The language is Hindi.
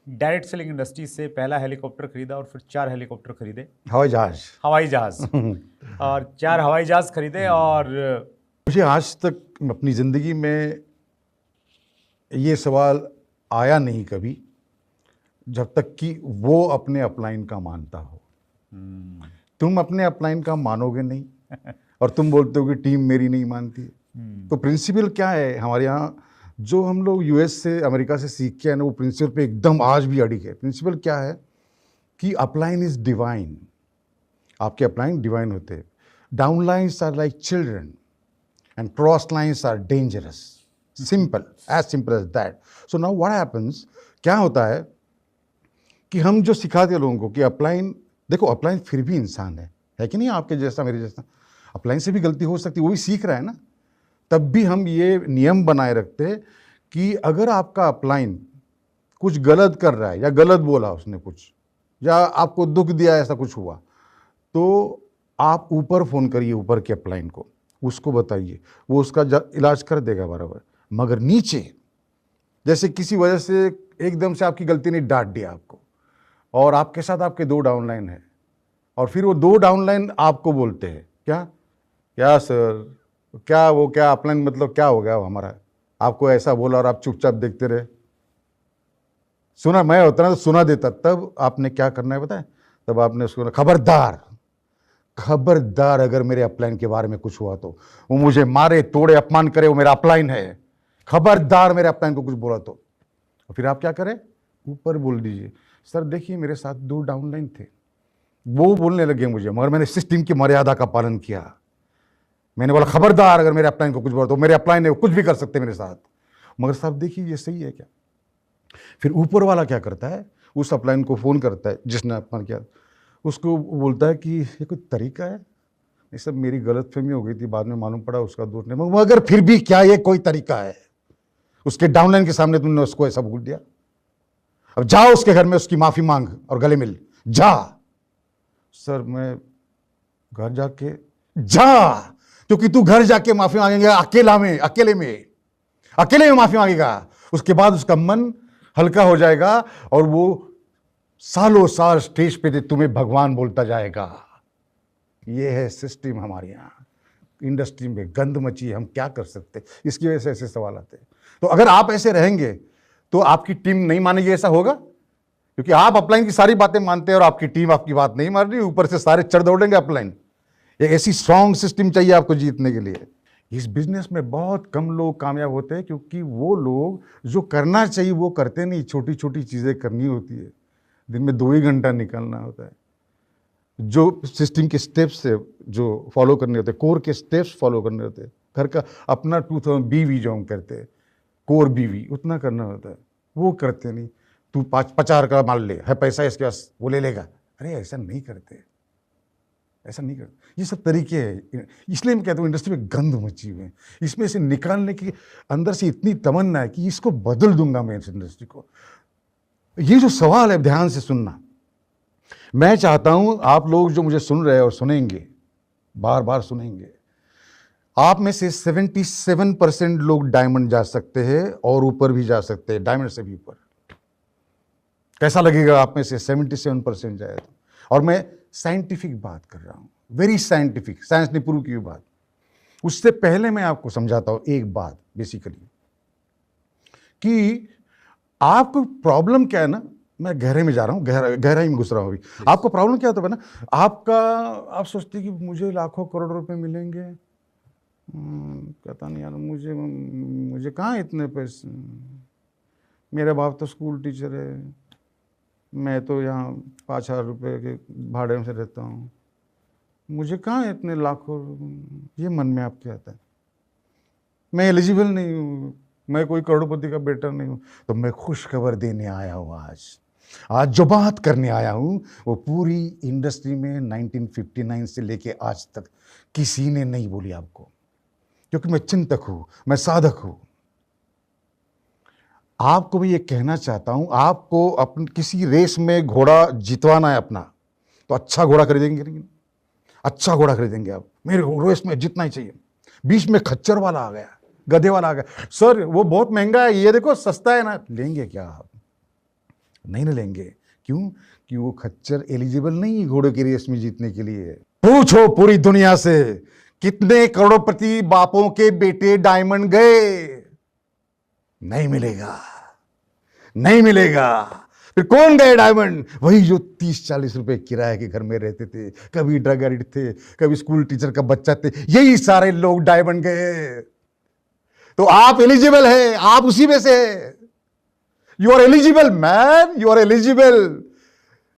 डायरेक्ट सेलिंग इंडस्ट्री से पहला हेलीकॉप्टर खरीदा और फिर 4 हेलीकॉप्टर खरीदे, हवाई जहाज। हवाई जहाज और 4 हवाई जहाज खरीदे। और मुझे आज तक अपनी ज़िंदगी में ये सवाल आया नहीं कभी, जब तक कि वो अपने अपलाइन का मानता हो। तुम अपने अपलाइन का मानोगे नहीं और तुम बोलते हो कि टीम मेरी नहीं मानती। तो प्रिंसिपल क्या है हमारे यहाँ, जो हम लोग यूएस से अमेरिका से सीख के आए ना, वो प्रिंसिपल पे एकदम आज भी अड़िग है। प्रिंसिपल क्या है कि अपलाइन इज डिवाइन। आपके अपलाइन डिवाइन होते हैं। Downlines are like children and cross lines are dangerous. Simple, as simple as that. So now what happens, क्या होता है कि हम जो सिखाते हैं लोगों को कि अपलाइन, देखो अपलाइन फिर भी इंसान है कि नहीं, आपके जैसा मेरे जैसा। अपलाइन से भी गलती हो सकती है, वो भी सीख रहा है ना। तब भी हम ये नियम बनाए रखते हैं कि अगर आपका अपलाइन कुछ गलत कर रहा है या गलत बोला उसने कुछ, या आपको दुख दिया, ऐसा कुछ हुआ, तो आप ऊपर फ़ोन करिए, ऊपर के अपलाइन को, उसको बताइए, वो उसका इलाज कर देगा बराबर। मगर नीचे जैसे किसी वजह से एकदम से आपकी गलती ने डांट दिया आपको, और आपके साथ आपके 2 डाउनलाइन है, और फिर वो 2 डाउनलाइन आपको बोलते हैं क्या क्या सर, क्या वो क्या अपलाइन मतलब क्या हो गया वो हमारा, आपको ऐसा बोला और आप चुपचाप देखते रहे। सुना मैं होता ना तो सुना देता। तब आपने क्या करना है पता है, तब आपने उसको खबरदार, खबरदार अगर मेरे अपलाइन के बारे में कुछ हुआ तो वो मुझे मारे तोड़े अपमान करे, वो मेरा अपलाइन है, खबरदार मेरे अपलाइन को कुछ बोला तो। और फिर आप क्या करें, ऊपर बोल दीजिए, सर देखिए मेरे साथ 2 डाउनलाइन थे, वो बोलने लगे मुझे, मगर मैंने सिस्टम की मर्यादा का पालन किया। मैंने बोला खबरदार अगर मेरे अपलाइन को कुछ बोला तो, मेरे अपलाइन है वो कुछ भी कर सकते मेरे साथ। मगर साहब देखिए ये सही है क्या। फिर ऊपर वाला क्या करता है, उस अपलाइन को फ़ोन करता है जिसने अपमान किया, उसको बोलता है कि ये कोई तरीका है, ये सब मेरी गलतफहमी हो गई थी, बाद में मालूम पड़ा उसका दोस्त ने, मगर फिर भी क्या ये कोई तरीका है, उसके डाउनलाइन के सामने तुमने उसको ऐसा बोल दिया। अब जाओ उसके घर में उसकी माफ़ी मांग और गले मिल जा। सर मैं घर जाके, जा, क्योंकि तू घर जाके माफ़ी मांगेंगे अकेले में माफ़ी मांगेगा, उसके बाद उसका मन हल्का हो जाएगा और वो सालों साल स्टेज पे तुम्हें भगवान बोलता जाएगा। ये है सिस्टम हमारे यहाँ। इंडस्ट्री में गंद मची है, हम क्या कर सकते, इसकी वजह से ऐसे सवाल आते हैं। तो अगर आप ऐसे रहेंगे तो आपकी टीम नहीं मानेगी, ऐसा होगा, क्योंकि आप अपलाइन की सारी बातें मानते हैं और आपकी टीम आपकी बात नहीं मान रही, ऊपर से सारे चढ़ दौड़ेंगे अपलाइन। एक ऐसी स्ट्रॉन्ग सिस्टम चाहिए आपको जीतने के लिए। इस बिजनेस में बहुत कम लोग कामयाब होते हैं, क्योंकि वो लोग जो करना चाहिए वो करते नहीं। छोटी छोटी चीज़ें करनी होती है, दिन में 2 ही घंटा निकालना होता है, जो सिस्टम के स्टेप्स है जो फॉलो करने होते हैं, कोर के स्टेप्स फॉलो करने होते हैं, घर का अपना 2000 बीवी जो हम करते हैं, कोर बीवी उतना करना होता है, वो करते नहीं। तू 50 का माल ले है, पैसा इसके पास, वो ले लेगा। अरे ऐसा नहीं करते, ऐसा नहीं करते। ये सब तरीके हैं। इसलिए मैं कहता हूँ इंडस्ट्री में गंद मची हुई है, इसमें से निकालने की अंदर से इतनी तमन्ना है कि इसको बदल दूंगा मैं इस इंडस्ट्री को। ये जो सवाल है ध्यान से सुनना। मैं चाहता हूं आप लोग जो मुझे सुन रहे हैं और सुनेंगे, बार बार सुनेंगे, आप में से 77% लोग डायमंड जा सकते हैं और ऊपर भी जा सकते हैं, डायमंड से भी ऊपर। कैसा लगेगा आप में से 77% जाए तो? और मैं साइंटिफिक बात कर रहा हूं, वेरी साइंटिफिक, साइंस ने प्रूव की बात। उससे पहले मैं आपको समझाता हूं एक बात बेसिकली, कि आपको प्रॉब्लम क्या है ना, मैं गहरे में जा रहा हूँ, गहराई में घुस रहा हूँ अभी। आपको प्रॉब्लम क्या होता है ना, आपका, आप सोचते कि मुझे लाखों करोड़ रुपए मिलेंगे, पता नहीं यार, मुझे कहाँ इतने पैसे, मेरे बाप तो स्कूल टीचर है, मैं तो यहाँ 5,000 रुपये के भाड़े में से रहता हूँ, मुझे कहाँ इतने लाखों, ये मन में आपके आता है। मैं एलिजिबल नहीं हूँ, मैं कोई करोड़पति का बेटा नहीं हूँ। तो मैं खुश खबर देने आया हूँ आज जो बात करने आया हूँ वो पूरी इंडस्ट्री में 1959 से लेके आज तक किसी ने नहीं बोली आपको, क्योंकि मैं चिंतक हूँ, मैं साधक हूँ। आपको भी ये कहना चाहता हूँ, आपको अपन किसी रेस में घोड़ा जितवाना है अपना, तो अच्छा घोड़ा खरीदेंगे नहीं, अच्छा घोड़ा खरीदेंगे आप, मेरे रेस में जितना ही चाहिए। बीच में खच्चर वाला आ गया, गधे वाला आ गया, सर वो बहुत महंगा है, ये देखो सस्ता है ना, लेंगे क्या आप? नहीं ना लेंगे। क्यों? कि वो खच्चर एलिजिबल नहीं है घोड़े की रेस में जीतने के लिए। पूछो पूरी दुनिया से कितने करोड़पति बापों के बेटे डायमंड गए, नहीं मिलेगा, नहीं मिलेगा। फिर कौन गए डायमंड? वही जो 30-40 रुपए किराए के घर में रहते थे, कभी ड्रग एडिक्ट थे, कभी स्कूल टीचर का बच्चा थे, यही सारे लोग डायमंड गए। तो आप एलिजिबल है, आप उसी में से। You are eligible man, you are eligible.